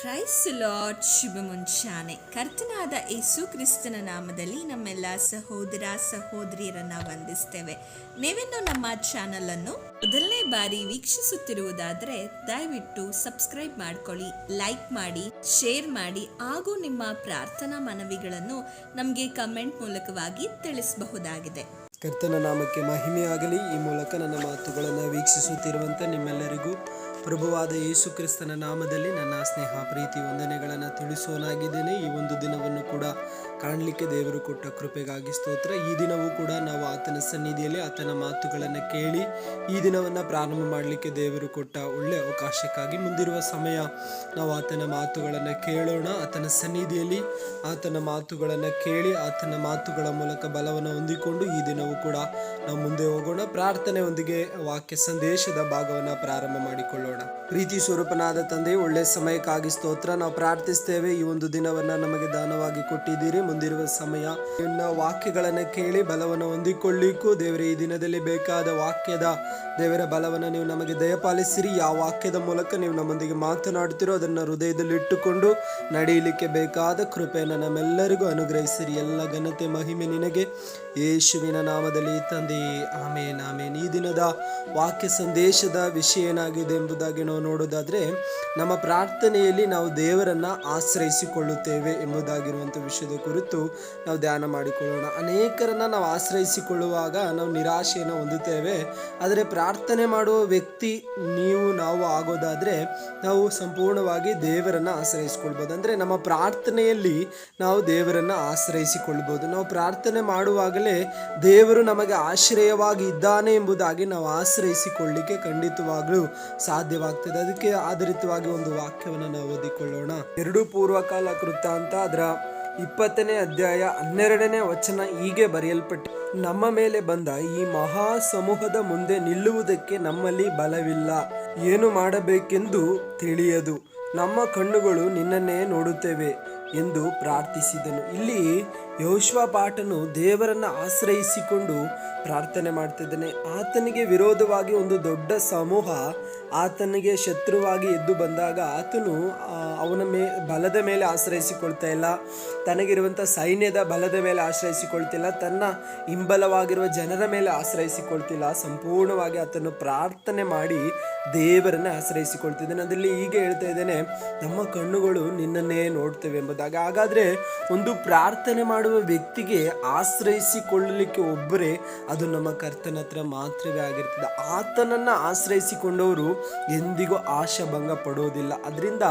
Christ lord ಶುಭ ಮುಂಚಾನೆ. ಕರ್ತನಾದ ಯೇಸು ಕ್ರಿಸ್ತನ ನಾಮದಲ್ಲಿ ನಮ್ಮೆಲ್ಲ ಸಹೋದರ ಸಹೋದರಿಯರನ್ನ ವಂದಿಸ್ತೇವೆ. ನೀವಿನ್ನು ನಮ್ಮ ಚಾನಲ್ ಅನ್ನು ಮೊದಲನೇ ಬಾರಿ ವೀಕ್ಷಿಸುತ್ತಿರುವುದಾದರೆ ದಯವಿಟ್ಟು ಸಬ್ಸ್ಕ್ರೈಬ್ ಮಾಡ್ಕೊಳ್ಳಿ, ಲೈಕ್ ಮಾಡಿ, ಶೇರ್ ಮಾಡಿ ಹಾಗೂ ನಿಮ್ಮ ಪ್ರಾರ್ಥನಾ ಮನವಿಗಳನ್ನು ನಮಗೆ ಕಮೆಂಟ್ ಮೂಲಕವಾಗಿ ತಿಳಿಸಬಹುದಾಗಿದೆ. ಕರ್ತನ ನಾಮಕ್ಕೆ ಮಹಿಮೆಯಾಗಲಿ. ಈ ಮೂಲಕ ನನ್ನ ಮಾತುಗಳನ್ನು ವೀಕ್ಷಿಸುತ್ತಿರುವಂಥ ನಿಮ್ಮೆಲ್ಲರಿಗೂ ಪ್ರಭುವಾದ ಯೇಸು ಕ್ರಿಸ್ತನ ನಾಮದಲ್ಲಿ ನನ್ನ ಸ್ನೇಹ ಪ್ರೀತಿ ವಂದನೆಗಳನ್ನು ತಿಳಿಸೋನಾಗಿದ್ದೇನೆ. ಈ ಒಂದು ದಿನವನ್ನು ಕೂಡ ಕಾಣಲಿಕ್ಕೆ ದೇವರು ಕೊಟ್ಟ ಕೃಪೆಗಾಗಿ ಸ್ತೋತ್ರ. ಈ ದಿನವೂ ಕೂಡ ನಾವು ಆತನ ಸನ್ನಿಧಿಯಲ್ಲಿ ಆತನ ಮಾತುಗಳನ್ನು ಕೇಳಿ ಈ ದಿನವನ್ನು ಪ್ರಾರಂಭ ಮಾಡಲಿಕ್ಕೆ ದೇವರು ಕೊಟ್ಟ ಒಳ್ಳೆಯ ಅವಕಾಶಕ್ಕಾಗಿ ಮುಂದಿರುವ ಸಮಯ ನಾವು ಆತನ ಮಾತುಗಳನ್ನು ಕೇಳೋಣ. ಆತನ ಸನ್ನಿಧಿಯಲ್ಲಿ ಆತನ ಮಾತುಗಳನ್ನು ಕೇಳಿ ಆತನ ಮಾತುಗಳ ಮೂಲಕ ಬಲವನ್ನು ಹೊಂದಿಕೊಂಡು ಈ ದಿನವೂ ಕೂಡ ನಾವು ಮುಂದೆ ಹೋಗೋಣ. ಪ್ರಾರ್ಥನೆಯೊಂದಿಗೆ ವಾಕ್ಯ ಸಂದೇಶದ ಭಾಗವನ್ನು ಪ್ರಾರಂಭ ಮಾಡಿಕೊಳ್ಳೋಣ. ಪ್ರೀತಿ ಸ್ವರೂಪನಾದ ತಂದೆ, ಒಳ್ಳೆ ಸಮಯಕ್ಕಾಗಿ ಸ್ತೋತ್ರ. ನಾವು ಪ್ರಾರ್ಥಿಸ್ತೇವೆ, ಈ ಒಂದು ದಿನವನ್ನ ನಮಗೆ ದಾನವಾಗಿ ಕೊಟ್ಟಿದ್ದೀರಿ. ಮುಂದಿರುವ ಸಮಯ ನಿನ್ನ ವಾಕ್ಯಗಳನ್ನು ಕೇಳಿ ಬಲವನ್ನು ಹೊಂದಿಕೊಳ್ಳಿಕ್ಕೂ ದೇವರೇ ಈ ದಿನದಲ್ಲಿ ಬೇಕಾದ ವಾಕ್ಯದ ದೇವರ ಬಲವನ್ನು ನೀವು ನಮಗೆ ದಯಪಾಲಿಸಿರಿ. ಯಾವ ವಾಕ್ಯದ ಮೂಲಕ ನೀವು ನಮ್ಮೊಂದಿಗೆ ಮಾತನಾಡ್ತಿರೋ ಅದನ್ನು ಹೃದಯದಲ್ಲಿ ಇಟ್ಟುಕೊಂಡು ನಡೆಯಲಿಕ್ಕೆ ಬೇಕಾದ ಕೃಪೆಯನ್ನು ನಮ್ಮೆಲ್ಲರಿಗೂ ಅನುಗ್ರಹಿಸಿರಿ. ಎಲ್ಲ ಘನತೆ ಮಹಿಮೆ ನಿನಗೆ, ಯೇಸುವಿನ ನಾಮದಲ್ಲಿ ತಂದೆ, ಆಮೇನ್ ಆಮೇನ್. ಈ ದಿನದ ವಾಕ್ಯ ಸಂದೇಶದ ವಿಷಯ ಏನಾಗಿದೆ ಎಂಬುದಾಗಿ ನಾವು ನೋಡೋದಾದ್ರೆ, ನಮ್ಮ ಪ್ರಾರ್ಥನೆಯಲ್ಲಿ ನಾವು ದೇವರನ್ನ ಆಶ್ರಯಿಸಿಕೊಳ್ಳುತ್ತೇವೆ ಎಂಬುದಾಗಿರುವಂಥ ವಿಷಯದ ಕುರಿತು ನಾವು ಧ್ಯಾನ ಮಾಡಿಕೊಳ್ಳೋಣ. ಅನೇಕರನ್ನ ನಾವು ಆಶ್ರಯಿಸಿಕೊಳ್ಳುವಾಗ ನಾವು ನಿರಾಶೆಯನ್ನು ಹೊಂದುತ್ತೇವೆ. ಆದರೆ ಪ್ರಾರ್ಥನೆ ಮಾಡುವ ವ್ಯಕ್ತಿ ನಾವು ಆಗೋದಾದ್ರೆ ನಾವು ಸಂಪೂರ್ಣವಾಗಿ ದೇವರನ್ನ ಆಶ್ರಯಿಸಿಕೊಳ್ಬೋದು. ಅಂದ್ರೆ ನಮ್ಮ ಪ್ರಾರ್ಥನೆಯಲ್ಲಿ ನಾವು ದೇವರನ್ನ ಆಶ್ರಯಿಸಿಕೊಳ್ಬೋದು. ನಾವು ಪ್ರಾರ್ಥನೆ ಮಾಡುವಾಗಲೇ ದೇವರು ನಮಗೆ ಆಶ್ರಯವಾಗಿ ಇದ್ದಾನೆ ಎಂಬುದಾಗಿ ನಾವು ಆಶ್ರಯಿಸಿಕೊಳ್ಳಿಕ್ಕೆ ಖಂಡಿತವಾಗ್ಲೂ ಸಾಧ್ಯವಾಗ್ತದೆ. ಅದಕ್ಕೆ ಆಧಾರಿತವಾಗಿ ಒಂದು ವಾಕ್ಯವನ್ನು ನಾವು ಓದಿಕೊಳ್ಳೋಣ. 2 ಪೂರ್ವಕಾಲ ವೃತ್ತಾಂತ ಅದರ 20ನೇ ಅಧ್ಯಾಯ 12ನೇ ವಚನ ಹೀಗೆ ಬರೆಯಲ್ಪಟ್ಟ, ನಮ್ಮ ಮೇಲೆ ಬಂದ ಈ ಮಹಾ ಸಮೂಹದ ಮುಂದೆ ನಿಲ್ಲುವುದಕ್ಕೆ ನಮ್ಮಲ್ಲಿ ಬಲವಿಲ್ಲ, ಏನು ಮಾಡಬೇಕೆಂದು ತಿಳಿಯದು, ನಮ್ಮ ಕಣ್ಣುಗಳು ನಿನ್ನನ್ನೇ ನೋಡುತ್ತೇವೆ ಎಂದು ಪ್ರಾರ್ಥಿಸಿದನು. ಇಲ್ಲಿ ಯೆಹೋಷಾಫಾಟನು ದೇವರನ್ನ ಆಶ್ರಯಿಸಿಕೊಂಡು ಪ್ರಾರ್ಥನೆ ಮಾಡ್ತಿದ್ದಾನೆ. ಆತನಿಗೆ ವಿರೋಧವಾಗಿ ಒಂದು ದೊಡ್ಡ ಸಮೂಹ ಆತನಿಗೆ ಶತ್ರುವಾಗಿ ಎದ್ದು ಬಂದಾಗ ಆತನು ಅವನ ಬಲದ ಮೇಲೆ ಆಶ್ರಯಿಸಿಕೊಳ್ತಾ ಇಲ್ಲ, ತನಗಿರುವಂಥ ಸೈನ್ಯದ ಬಲದ ಮೇಲೆ ಆಶ್ರಯಿಸಿಕೊಳ್ತಿಲ್ಲ, ತನ್ನ ಹಿಂಬಲವಾಗಿರುವ ಜನರ ಮೇಲೆ ಆಶ್ರಯಿಸಿಕೊಳ್ತಿಲ್ಲ. ಸಂಪೂರ್ಣವಾಗಿ ಆತನು ಪ್ರಾರ್ಥನೆ ಮಾಡಿ ದೇವರನ್ನ ಆಶ್ರಯಿಸಿಕೊಳ್ತಿದ್ದಾನೆ. ಅದರಲ್ಲಿ ಹೀಗೆ ಹೇಳ್ತಾ ಇದ್ದೇನೆ, ನಮ್ಮ ಕಣ್ಣುಗಳು ನಿನ್ನನ್ನೇ ನೋಡ್ತೇವೆ ಎಂಬುದಾಗಿ. ಹಾಗಾದ್ರೆ ಒಂದು ಪ್ರಾರ್ಥನೆ ಮಾಡುವ ವ್ಯಕ್ತಿಗೆ ಆಶ್ರಯಿಸಿಕೊಳ್ಳಲಿಕ್ಕೆ ಒಬ್ಬರೇ, ಅದು ನಮ್ಮ ಕರ್ತನ ಹತ್ರ ಮಾತ್ರವೇ ಆಗಿರ್ತದೆ. ಆತನನ್ನ ಆಶ್ರಯಿಸಿಕೊಂಡವರು ಎಂದಿಗೂ ಆಶಾಭಂಗ ಪಡೋದಿಲ್ಲ. ಅದರಿಂದ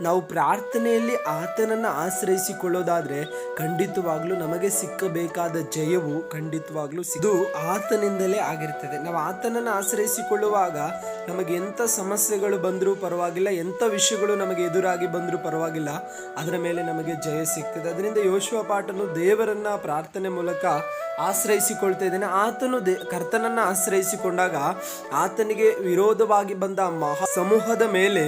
ನಾವು ಪ್ರಾರ್ಥನೆಯಲ್ಲಿ ಆತನನ್ನ ಆಶ್ರಯಿಸಿಕೊಳ್ಳೋದಾದ್ರೆ ಖಂಡಿತವಾಗ್ಲೂ ನಮಗೆ ಸಿಕ್ಕಬೇಕಾದ ಜಯವು ಖಂಡಿತವಾಗ್ಲೂ ಇದು ಆತನಿಂದಲೇ ಆಗಿರ್ತದೆ. ನಾವು ಆತನನ್ನ ಆಶ್ರಯಿಸಿಕೊಳ್ಳುವಾಗ ನಮಗೆ ಎಂಥ ಸಮಸ್ಯೆಗಳು ಬಂದರೂ ಪರವಾಗಿಲ್ಲ, ಎಂಥ ವಿಷಯಗಳು ನಮಗೆ ಎದುರಾಗಿ ಬಂದರೂ ಪರವಾಗಿಲ್ಲ, ಅದರ ಮೇಲೆ ನಮಗೆ ಜಯ ಸಿಗ್ತದೆ. ಅದರಿಂದ ಯೆಹೋಷಾಫಾಟನು ದೇವರನ್ನ ಪ್ರಾರ್ಥನೆ ಮೂಲಕ ಆಶ್ರಯಿಸಿಕೊಳ್ತಾ ಇದ್ದಾನೆ. ಆತನು ಕರ್ತನನ್ನ ಆಶ್ರಯಿಸಿಕೊಂಡಾಗ ಆತನಿಗೆ ವಿರೋಧವಾಗಿ ಬಂದ ಮಹಾ ಸಮೂಹದ ಮೇಲೆ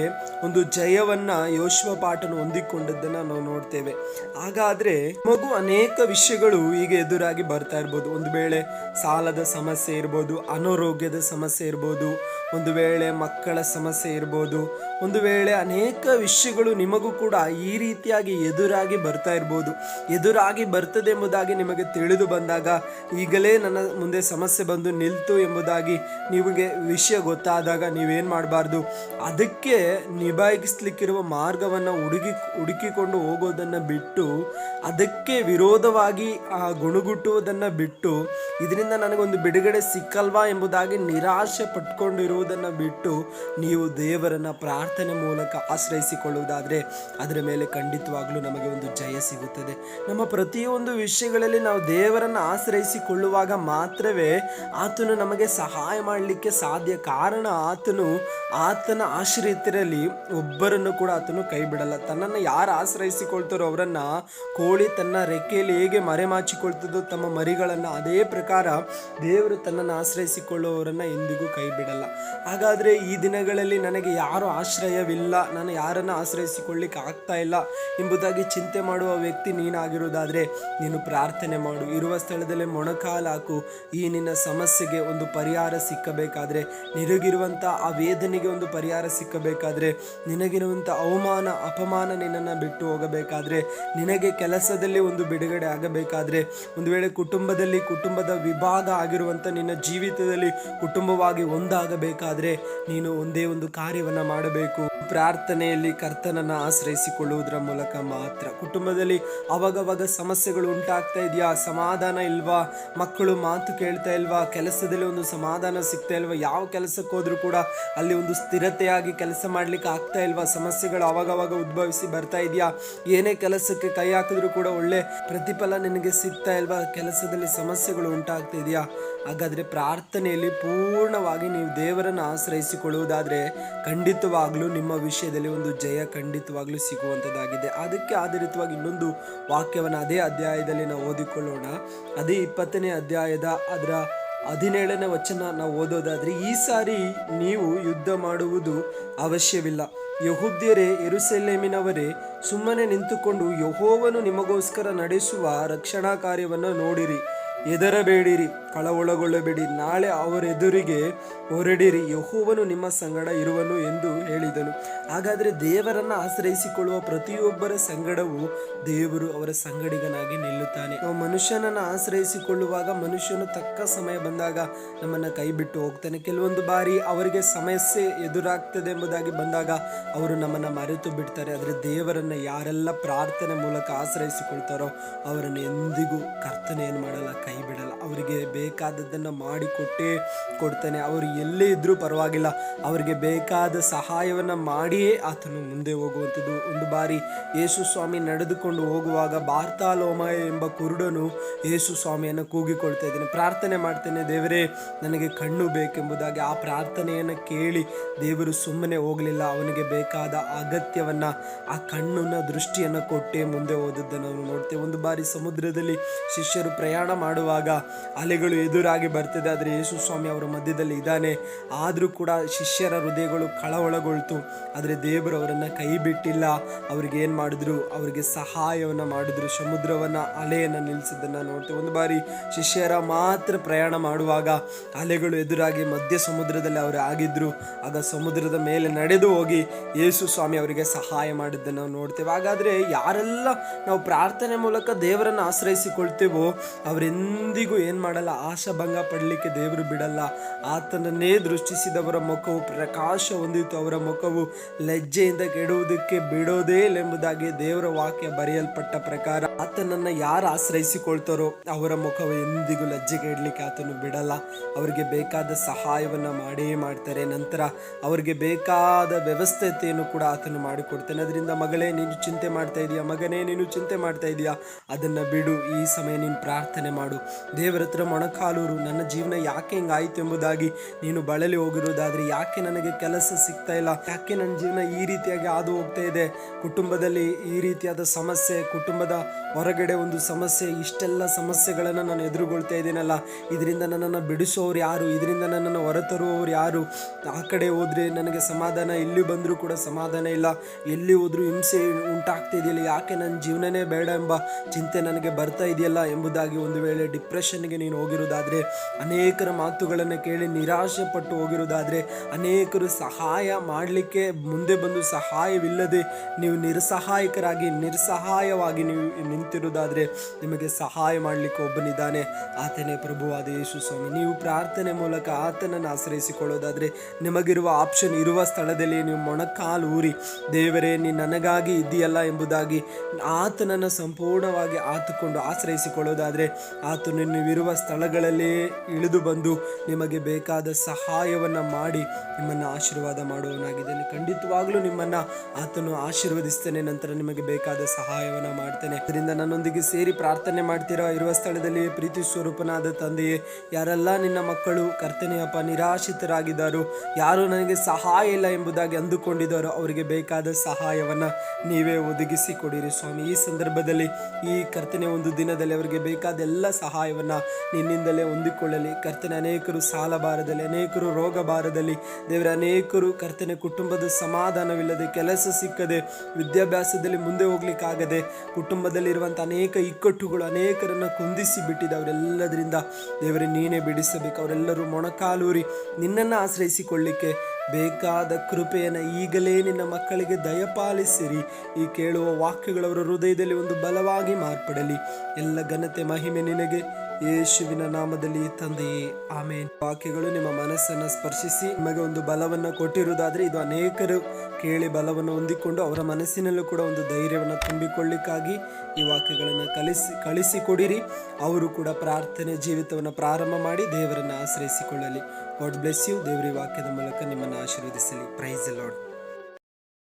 ಒಂದು ಜಯವನ್ನ ಯೆಹೋಷಾಫಾಟನು ಹೊಂದಿಕೊಂಡದ್ದನ್ನ ನಾವು ನೋಡ್ತೇವೆ. ಹಾಗಾದ್ರೆ ಮಗು ಅನೇಕ ವಿಷಯಗಳು ಈಗ ಎದುರಾಗಿ ಬರ್ತಾ ಇರ್ಬೋದು. ಒಂದು ವೇಳೆ ಸಾಲದ ಸಮಸ್ಯೆ ಇರ್ಬೋದು, ಅನಾರೋಗ್ಯದ ಸಮಸ್ಯೆ ಇರ್ಬೋದು, ಒಂದು ವೇಳೆ ಮಕ್ಕಳ ಸಮಸ್ಯೆ ಇರ್ಬೋದು, ಒಂದು ವೇಳೆ ಅನೇಕ ವಿಷಯಗಳು ನಿಮಗೂ ಕೂಡ ಈ ರೀತಿಯಾಗಿ ಎದುರಾಗಿ ಬರ್ತಾ ಇರ್ಬೋದು. ಎದುರಾಗಿ ಬರ್ತದೆ ಎಂಬುದಾಗಿ ನಿಮಗೆ ತಿಳಿದು ಬಂದಾಗ, ಈಗಲೇ ನನ್ನ ಮುಂದೆ ಸಮಸ್ಯೆ ಬಂದು ನಿಲ್ತು ಎಂಬುದಾಗಿ ನಿಮಗೆ ವಿಷಯ ಗೊತ್ತಾದಾಗ ನೀವೇನು ಮಾಡಬಾರ್ದು, ಅದಕ್ಕೆ ನಿಭಾಯಿಸಲಿಕ್ಕಿರುವ ಮಾರ್ಗವನ್ನು ಹುಡುಕಿಕೊಂಡು ಹೋಗೋದನ್ನು ಬಿಟ್ಟು, ಅದಕ್ಕೆ ವಿರೋಧವಾಗಿ ಗುಣಗುಟ್ಟುವುದನ್ನು ಬಿಟ್ಟು, ಇದರಿಂದ ನನಗೊಂದು ಬಿಡುಗಡೆ ಸಿಕ್ಕಲ್ವಾ ಎಂಬುದಾಗಿ ನಿರಾಶೆ ಪಟ್ಕೊಂಡಿರುವುದನ್ನು ಬಿಟ್ಟು ನೀವು ದೇವರನ್ನ ಪ್ರಾರ್ಥನೆ ಮೂಲಕ ಆಶ್ರಯಿಸಿಕೊಳ್ಳುವುದಾದರೆ ಅದರ ಮೇಲೆ ಖಂಡಿತವಾಗ್ಲೂ ನಮಗೆ ಒಂದು ಜಯ ಸಿಗುತ್ತದೆ. ನಮ್ಮ ಪ್ರತಿಯೊಂದು ವಿಷಯಗಳಲ್ಲಿ ನಾವು ದೇವರನ್ನು ಆಶ್ರಯಿಸಿಕೊಳ್ಳುವಾಗ ಮಾತ್ರವೇ ಆತನು ನಮಗೆ ಸಹಾಯ ಮಾಡಲಿಕ್ಕೆ ಸಾಧ್ಯ. ಕಾರಣ ಆತನ ಆಶ್ರಯಿತರಲ್ಲಿ ಒಬ್ಬರನ್ನು ಕೂಡ ಆತನು ಕೈ ಬಿಡಲ್ಲ. ತನ್ನನ್ನು ಯಾರು ಆಶ್ರಯಿಸಿಕೊಳ್ತಾರೋ ಅವರನ್ನ ಕೋಳಿ ತನ್ನ ರೆಕ್ಕೆಯಲ್ಲಿ ಹೇಗೆ ಮರೆಮಾಚಿಕೊಳ್ತದೋ ತಮ್ಮ ಮರಿಗಳನ್ನು, ಅದೇ ಪ್ರಕಾರ ದೇವರು ತನ್ನನ್ನು ಆಶ್ರಯಿಸಿಕೊಳ್ಳುವವರನ್ನ ಎಂದಿಗೂ ಕೈ ಬಿಡಲ್ಲ. ಹಾಗಾದ್ರೆ ಈ ದಿನಗಳಲ್ಲಿ ನನಗೆ ಯಾರು ಆಶ್ರಯವಿಲ್ಲ, ನಾನು ಯಾರನ್ನು ಆಶ್ರಯಿಸಿಕೊಳ್ಳಿಕ್ಕೆ ಆಗ್ತಾ ಇಲ್ಲ ಎಂಬುದಾಗಿ ಚಿಂತೆ ಮಾಡುವ ವ್ಯಕ್ತಿ ನೀನಾಗಿರುವುದಾದ್ರೆ ನೀನು ಪ್ರಾರ್ಥನೆ ಮಾಡು. ಇರುವ ಸ್ಥಳದಲ್ಲೇ ಮೊಣಕಾಲು ಹಾಕು. ಈ ನಿನ್ನ ಸಮಸ್ಯೆಗೆ ಒಂದು ಪರಿಹಾರ ಸಿಕ್ಕಬೇಕಾದ್ರೆ, ನಿನಗಿರುವಂಥ ಆ ವೇದನೆ ವೇದನೆಗೆ ಒಂದು ಪರಿಹಾರ ಸಿಕ್ಕಬೇಕಾದ್ರೆ, ನಿನಗಿರುವಂಥ ಅವಮಾನ ಅಪಮಾನ ನಿನ್ನನ್ನು ಬಿಟ್ಟು ಹೋಗಬೇಕಾದ್ರೆ, ನಿನಗೆ ಕೆಲಸದಲ್ಲಿ ಒಂದು ಬಿಡುಗಡೆ ಆಗಬೇಕಾದ್ರೆ, ಒಂದು ವೇಳೆ ಕುಟುಂಬದ ವಿಭಾಗ ಆಗಿರುವಂಥ ನಿನ್ನ ಜೀವಿತದಲ್ಲಿ ಕುಟುಂಬವಾಗಿ ಒಂದಾಗಬೇಕಾದ್ರೆ ನೀನು ಒಂದೇ ಒಂದು ಕಾರ್ಯವನ್ನು ಮಾಡಬೇಕು. ಪ್ರಾರ್ಥನೆಯಲ್ಲಿ ಕರ್ತನನ್ನು ಆಶ್ರಯಿಸಿಕೊಳ್ಳುವುದರ ಮೂಲಕ ಮಾತ್ರ. ಕುಟುಂಬದಲ್ಲಿ ಅವಾಗವಾಗ ಸಮಸ್ಯೆಗಳು ಉಂಟಾಗ್ತಾ ಇದೆಯಾ? ಸಮಾಧಾನ ಇಲ್ವಾ? ಮಕ್ಕಳು ಮಾತು ಕೇಳ್ತಾ ಇಲ್ವಾ? ಕೆಲಸದಲ್ಲಿ ಒಂದು ಸಮಾಧಾನ ಸಿಗ್ತಾ ಇಲ್ವಾ? ಯಾವ ಕೆಲಸಕ್ಕೆ ಹೋದ್ರೂ ಕೂಡ ಅಲ್ಲಿ ಒಂದು ಸ್ಥಿರತೆಯಾಗಿ ಕೆಲಸ ಮಾಡ್ಲಿಕ್ಕೆ ಆಗ್ತಾ ಇಲ್ವಾ? ಸಮಸ್ಯೆಗಳು ಅವಾಗವಾಗ ಉದ್ಭವಿಸಿ ಬರ್ತಾ ಇದೆಯಾ? ಏನೇ ಕೆಲಸಕ್ಕೆ ಕೈ ಹಾಕಿದ್ರು ಕೂಡ ಒಳ್ಳೆ ಪ್ರತಿಫಲ ನಿನಗೆ ಸಿಗ್ತಾ ಇಲ್ವಾ? ಕೆಲಸದಲ್ಲಿ ಸಮಸ್ಯೆಗಳು ಉಂಟಾಗ್ತಾ ಇದೆಯಾ? ಹಾಗಾದ್ರೆ ಪ್ರಾರ್ಥನೆಯಲ್ಲಿ ಪೂರ್ಣವಾಗಿ ನೀವು ದೇವರನ್ನು ಆಶ್ರಯಿಸಿಕೊಳ್ಳುವುದಾದ್ರೆ ಖಂಡಿತವಾಗ್ಲೂ ನಿಮ್ಮ ವಿಷಯದಲ್ಲಿ ಒಂದು ಜಯ ಖಂಡಿತವಾಗ್ಲೂ ಸಿಗುವಂಥದ್ದಾಗಿದೆ. ಅದಕ್ಕೆ ಆಧಾರಿತವಾಗಿ ಇನ್ನೊಂದು ವಾಕ್ಯವನ್ನು ಅದೇ ಅಧ್ಯಾಯದಲ್ಲಿ ನಾವು ಓದಿಕೊಳ್ಳೋಣ. ಅದೇ 20ನೇ ಅಧ್ಯಾಯದ ಅದರ 17ನೇ ವಚನ ನಾವು ಓದೋದಾದ್ರೆ, ಈ ಸಾರಿ ನೀವು ಯುದ್ಧ ಮಾಡುವುದು ಅವಶ್ಯವಿಲ್ಲ. ಯೆಹೂದ್ಯರೇ, ಯೆರೂಸಲೇಮಿನವರೇ, ಸುಮ್ಮನೆ ನಿಂತುಕೊಂಡು ಯೆಹೋವನು ನಿಮಗೋಸ್ಕರ ನಡೆಸುವ ರಕ್ಷಣಾ ಕಾರ್ಯವನ್ನು ನೋಡಿರಿ. ಹೆದರಬೇಡಿರಿ, ಕಳವಳಗೊಳ್ಳಬೇಡಿ. ನಾಳೆ ಅವರೆದುರಿಗೆ ಹೊರಡಿರಿ, ಯೆಹೋವನು ನಿಮ್ಮ ಸಂಗಡ ಇರುವನು ಎಂದು ಹೇಳಿದನು. ಹಾಗಾದರೆ ದೇವರನ್ನು ಆಶ್ರಯಿಸಿಕೊಳ್ಳುವ ಪ್ರತಿಯೊಬ್ಬರ ಸಂಗಡವೂ ದೇವರು ಅವರ ಸಂಗಡಿಗನಾಗಿ ನಿಲ್ಲುತ್ತಾನೆ. ನಾವು ಮನುಷ್ಯನನ್ನು ಆಶ್ರಯಿಸಿಕೊಳ್ಳುವಾಗ ಮನುಷ್ಯನು ತಕ್ಕ ಸಮಯ ಬಂದಾಗ ನಮ್ಮನ್ನು ಕೈ ಬಿಟ್ಟು ಹೋಗ್ತಾನೆ. ಕೆಲವೊಂದು ಬಾರಿ ಅವರಿಗೆ ಸಮಸ್ಯೆ ಎದುರಾಗ್ತದೆ ಎಂಬುದಾಗಿ ಬಂದಾಗ ಅವರು ನಮ್ಮನ್ನು ಮರೆತು ಬಿಡ್ತಾರೆ. ಆದರೆ ದೇವರನ್ನು ಯಾರೆಲ್ಲ ಪ್ರಾರ್ಥನೆ ಮೂಲಕ ಆಶ್ರಯಿಸಿಕೊಳ್ತಾರೋ ಅವರನ್ನು ಎಂದಿಗೂ ಕರ್ತನೆ ಏನು ಮಾಡಲ್ಲ, ಕೈ ಬಿಡಲ್ಲ. ಅವರಿಗೆ ಬೇಕಾದದ್ದನ್ನು ಮಾಡಿಕೊಟ್ಟೇ ಕೊಡ್ತಾನೆ. ಅವರು ಎಲ್ಲೇ ಇದ್ರೂ ಪರವಾಗಿಲ್ಲ, ಅವರಿಗೆ ಬೇಕಾದ ಸಹಾಯವನ್ನು ಮಾಡಿಯೇ ಆತನು ಮುಂದೆ ಹೋಗುವಂಥದ್ದು. ಒಂದು ಬಾರಿ ಯೇಸು ಸ್ವಾಮಿ ನಡೆದುಕೊಂಡು ಹೋಗುವಾಗ ಬಾರ್ತಲೋಮಾಯ ಎಂಬ ಕುರುಡನು ಯೇಸು ಸ್ವಾಮಿಯನ್ನು ಕೂಗಿಕೊಳ್ತಾ ಇದ್ದಾನೆ, ಪ್ರಾರ್ಥನೆ ಮಾಡ್ತೇನೆ, ದೇವರೇ ನನಗೆ ಕಣ್ಣು ಬೇಕೆಂಬುದಾಗಿ. ಆ ಪ್ರಾರ್ಥನೆಯನ್ನು ಕೇಳಿ ದೇವರು ಸುಮ್ಮನೆ ಹೋಗಲಿಲ್ಲ. ಅವನಿಗೆ ಬೇಕಾದ ಅಗತ್ಯವನ್ನು, ಆ ಕಣ್ಣನ್ನ ದೃಷ್ಟಿಯನ್ನು ಕೊಟ್ಟೇ ಮುಂದೆ ಹೋದದ್ದನ್ನು ನಾವು ನೋಡ್ತೇವೆ. ಒಂದು ಬಾರಿ ಸಮುದ್ರದಲ್ಲಿ ಶಿಷ್ಯರು ಪ್ರಯಾಣ ಮಾಡುವಾಗ ಅಲೆಗಳು ಎದುರಾಗಿ ಬರ್ತದೆ, ಆದರೆ ಯೇಸು ಸ್ವಾಮಿ ಅವರ ಮಧ್ಯದಲ್ಲಿ ಇದ್ದಾನೆ. ಆದರೂ ಕೂಡ ಶಿಷ್ಯರ ಹೃದಯಗಳು ಕಳವಳಗೊಳ್ತು. ಆದರೆ ದೇವರು ಅವರನ್ನು ಕೈ ಬಿಟ್ಟಿಲ್ಲ. ಅವ್ರಿಗೆ ಏನು ಮಾಡಿದ್ರು? ಅವರಿಗೆ ಸಹಾಯವನ್ನು ಮಾಡಿದ್ರು. ಸಮುದ್ರವನ್ನು, ಅಲೆಯನ್ನು ನಿಲ್ಲಿಸಿದ್ದನ್ನು ನೋಡ್ತೇವೆ. ಒಂದು ಬಾರಿ ಶಿಷ್ಯರ ಮಾತ್ರ ಪ್ರಯಾಣ ಮಾಡುವಾಗ ಅಲೆಗಳು ಎದುರಾಗಿ ಮಧ್ಯ ಸಮುದ್ರದಲ್ಲಿ ಅವರು ಆಗಿದ್ರು. ಆಗ ಸಮುದ್ರದ ಮೇಲೆ ನಡೆದು ಹೋಗಿ ಯೇಸು ಸ್ವಾಮಿ ಅವರಿಗೆ ಸಹಾಯ ಮಾಡಿದ್ದನ್ನು ನಾವು ನೋಡ್ತೇವೆ. ಹಾಗಾದರೆ ಯಾರೆಲ್ಲ ನಾವು ಪ್ರಾರ್ಥನೆ ಮೂಲಕ ದೇವರನ್ನು ಆಶ್ರಯಿಸಿಕೊಳ್ತೇವೋ ಅವರೆಂದಿಗೂ ಏನು ಮಾಡಲ್ಲ, ಆಶಾಭಂಗ ಪಡಲಿಕ್ಕೆ ದೇವರು ಬಿಡಲ್ಲ. ಆತನನ್ನೇ ದೃಷ್ಟಿಸಿದವರ ಮುಖವು ಪ್ರಕಾಶ ಹೊಂದಿತು, ಅವರ ಮುಖವು ಲಜ್ಜೆಯಿಂದ ಕೆಡುವುದಕ್ಕೆ ಬಿಡೋದೇ ಇಲ್ಲ ಎಂಬುದಾಗಿ ದೇವರ ವಾಕ್ಯ ಬರೆಯಲ್ಪಟ್ಟ ಪ್ರಕಾರ ಆತನನ್ನು ಯಾರು ಆಶ್ರಯಿಸಿಕೊಳ್ತಾರೋ ಅವರ ಮುಖವು ಎಂದಿಗೂ ಲಜ್ಜೆಗೆ ಇಡಲಿಕ್ಕೆ ಆತನು ಬಿಡಲ್ಲ. ಅವರಿಗೆ ಬೇಕಾದ ಸಹಾಯವನ್ನು ಮಾಡೇ ಮಾಡ್ತಾರೆ. ನಂತರ ಅವರಿಗೆ ಬೇಕಾದ ವ್ಯವಸ್ಥೆಯನ್ನು ಕೂಡ ಆತನು ಮಾಡಿಕೊಡ್ತಾನೆ. ಅದರಿಂದ ಮಗಳೇ, ನೀನು ಚಿಂತೆ ಮಾಡ್ತಾ ಇದೀಯಾ? ಮಗನೇ, ನೀನು ಚಿಂತೆ ಮಾಡ್ತಾ ಇದೀಯಾ? ಅದನ್ನು ಬಿಡು. ಈ ಸಮಯ ನೀನು ಪ್ರಾರ್ಥನೆ ಮಾಡು. ದೇವರ ಹತ್ರ ಮೊಣಕಾಲೂರು. ನನ್ನ ಜೀವನ ಯಾಕೆ ಹಿಂಗಾಯಿತು ಎಂಬುದಾಗಿ ನೀನು ಬಳಲಿ ಹೋಗಿರೋದಾದ್ರೆ, ಯಾಕೆ ನನಗೆ ಕೆಲಸ ಸಿಗ್ತಾ ಇಲ್ಲ, ಯಾಕೆ ನನ್ನ ಜೀವನ ಈ ರೀತಿಯಾಗಿ ಹಾದು ಹೋಗ್ತಾ ಇದೆ, ಕುಟುಂಬದಲ್ಲಿ ಈ ರೀತಿಯಾದ ಸಮಸ್ಯೆ, ಕುಟುಂಬದ ಹೊರಗಡೆ ಒಂದು ಸಮಸ್ಯೆ, ಇಷ್ಟೆಲ್ಲ ಸಮಸ್ಯೆಗಳನ್ನು ನಾನು ಎದುರುಗೊಳ್ತಾ ಇದ್ದೀನಲ್ಲ, ಇದರಿಂದ ನನ್ನನ್ನು ಬಿಡಿಸೋರು ಯಾರು? ಇದರಿಂದ ನನ್ನನ್ನು ಹೊರತರುವವರು ಯಾರು? ಆ ಕಡೆ ಹೋದರೆ ನನಗೆ ಸಮಾಧಾನ, ಇಲ್ಲಿ ಬಂದರೂ ಕೂಡ ಸಮಾಧಾನ ಇಲ್ಲ, ಎಲ್ಲಿ ಹೋದರೂ ಹಿಂಸೆ ಉಂಟಾಗ್ತಾ ಇದೆಯಲ್ಲ, ಯಾಕೆ ನನ್ನ ಜೀವನನೇ ಬೇಡ ಎಂಬ ಚಿಂತೆ ನನಗೆ ಬರ್ತಾ ಇದೆಯಲ್ಲ ಎಂಬುದಾಗಿ ಒಂದು ವೇಳೆ ಡಿಪ್ರೆಷನ್ಗೆ ನೀನು ಹೋಗಿರೋದಾದರೆ, ಅನೇಕರ ಮಾತುಗಳನ್ನು ಕೇಳಿ ನಿರಾಶೆ ಪಟ್ಟು ಹೋಗಿರೋದಾದರೆ, ಅನೇಕರು ಸಹಾಯ ಮಾಡಲಿಕ್ಕೆ ಮುಂದೆ ಬಂದು ಸಹಾಯವಿಲ್ಲದೆ ನೀವು ನಿಸ್ಸಹಾಯವಾಗಿ ನೀವು ನಿಂತಿರೋದಾದರೆ, ನಿಮಗೆ ಸಹಾಯ ಮಾಡಲಿಕ್ಕೆ ಒಬ್ಬನಿದ್ದಾನೆ, ಆತನೇ ಪ್ರಭುವಾದ ಯೇಸು ಸ್ವಾಮಿ. ನೀವು ಪ್ರಾರ್ಥನೆ ಮೂಲಕ ಆತನನ್ನು ಆಶ್ರಯಿಸಿಕೊಳ್ಳೋದಾದರೆ ನಿಮಗಿರುವ ಆಪ್ಷನ್ ಇರುವ ಸ್ಥಳದಲ್ಲಿ ನೀವು ಮೊಣಕಾಲು ಊರಿ, ದೇವರೇ ನೀನು ನನಗಾಗಿ ಇದೆಯಲ್ಲ ಎಂಬುದಾಗಿ ಆತನನ್ನು ಸಂಪೂರ್ಣವಾಗಿ ಆತುಕೊಂಡು ಆಶ್ರಯಿಸಿಕೊಳ್ಳೋದಾದರೆ ಆತನು ನೀವಿರುವ ಸ್ಥಳಗಳಲ್ಲೇ ಇಳಿದು ಬಂದು ನಿಮಗೆ ಬೇಕಾದ ಸಹಾಯವನ್ನು ಮಾಡಿ ನಿಮ್ಮನ್ನು ಆಶೀರ್ವಾದ ಮಾಡುವವನಾಗಿದ್ದಾನೆ. ಖಂಡಿತವಾಗ್ಲೂ ನಿಮ್ಮನ್ನು ಆತನು ಆಶೀರ್ವದಿಸ್ತೇನೆ. ನಂತರ ನಿಮಗೆ ಬೇಕಾದ ಸಹಾಯವನ್ನು ಮಾಡ್ತೇನೆ. ಅದರಿಂದ ನನ್ನೊಂದಿಗೆ ಸೇರಿ ಪ್ರಾರ್ಥನೆ ಮಾಡ್ತೀರಾ? ಇರುವ ಸ್ಥಳದಲ್ಲಿ ಪ್ರೀತಿ ಸ್ವರೂಪನಾದ ತಂದೆಯೇ, ಯಾರೆಲ್ಲ ನಿನ್ನ ಮಕ್ಕಳು ಕರ್ತನೆಯಪ್ಪ ನಿರಾಶಿತರಾಗಿದ್ದಾರೋ, ಯಾರು ನನಗೆ ಸಹಾಯ ಇಲ್ಲ ಎಂಬುದಾಗಿ ಅಂದುಕೊಂಡಿದ್ದಾರೋ ಅವರಿಗೆ ಬೇಕಾದ ಸಹಾಯವನ್ನು ನೀವೇ ಒದಗಿಸಿ ಕೊಡಿರಿ ಸ್ವಾಮಿ. ಈ ಸಂದರ್ಭದಲ್ಲಿ ಈ ಕರ್ತನೆ ಒಂದು ದಿನದಲ್ಲಿ ಅವರಿಗೆ ಬೇಕಾದ ಎಲ್ಲ ಸಹಾಯವನ್ನು ನಿನ್ನಿಂದಲೇ ಹೊಂದಿಕೊಳ್ಳಲಿ ಕರ್ತನೆ. ಅನೇಕರು ಸಾಲ ಬಾರದಲ್ಲಿ, ಅನೇಕರು ರೋಗ ಬಾರದಲ್ಲಿ, ದೇವರ ಅನೇಕರು ಕರ್ತನೆ ಕುಟುಂಬದ ಸಮಾಧಾನವಿಲ್ಲದೆ, ಕೆಲಸ ಸಿಕ್ಕದೆ, ವಿದ್ಯಾಭ್ಯಾಸದಲ್ಲಿ ಮುಂದೆ ಹೋಗ್ಲಿಕ್ಕಾಗದೆ, ಕುಟುಂಬದಲ್ಲಿರುವಂಥ ಅನೇಕ ಇಕ್ಕಟ್ಟುಗಳು ಅನೇಕರನ್ನು ಕುಂದಿಸಿ ಬಿಟ್ಟಿದೆ. ಅವರೆಲ್ಲದರಿಂದ ದೇವರೇ ನೀನೇ ಬಿಡಿಸಬೇಕು. ಅವರೆಲ್ಲರೂ ಮೊಣಕಾಲೂರಿ ನಿನ್ನನ್ನು ಆಶ್ರಯಿಸಿಕೊಳ್ಳಿಕ್ಕೆ ಬೇಕಾದ ಕೃಪೆಯನ್ನು ಈಗಲೇ ನಿನ್ನ ಮಕ್ಕಳಿಗೆ ದಯಪಾಲಿಸಿರಿ. ಈ ಕೇಳುವ ವಾಕ್ಯಗಳವರ ಹೃದಯದಲ್ಲಿ ಒಂದು ಬಲವಾಗಿ ಮಾರ್ಪಡಲಿ. ಎಲ್ಲ ಘನತೆ ಮಹಿಮೆ ನಿನಗೆ, ಯೇಸುವಿನ ನಾಮದಲ್ಲಿ ತಂದೆಯೇ, ಆಮೇನ್. ವಾಕ್ಯಗಳು ನಿಮ್ಮ ಮನಸ್ಸನ್ನು ಸ್ಪರ್ಶಿಸಿ ನಿಮಗೆ ಒಂದು ಬಲವನ್ನು ಕೊಟ್ಟಿರುವುದಾದರೆ, ಇದು ಅನೇಕರು ಕೇಳಿ ಬಲವನ್ನು ಹೊಂದಿಕೊಂಡು ಅವರ ಮನಸ್ಸಿನಲ್ಲೂ ಕೂಡ ಒಂದು ಧೈರ್ಯವನ್ನು ತುಂಬಿಕೊಳ್ಳಿಕ್ಕಾಗಿ ಈ ವಾಕ್ಯಗಳನ್ನು ಕಳಿಸಿಕೊಡಿರಿ. ಅವರು ಕೂಡ ಪ್ರಾರ್ಥನೆ ಜೀವಿತವನ್ನು ಪ್ರಾರಂಭ ಮಾಡಿ ದೇವರನ್ನು ಆಶ್ರಯಿಸಿಕೊಳ್ಳಲಿ. God bless you. ದೇವರ ವಾಕ್ಯದ ಮೂಲಕ ನಿಮ್ಮನ್ನು ಆಶೀರ್ವದಿಸಲಿ. Praise the lord.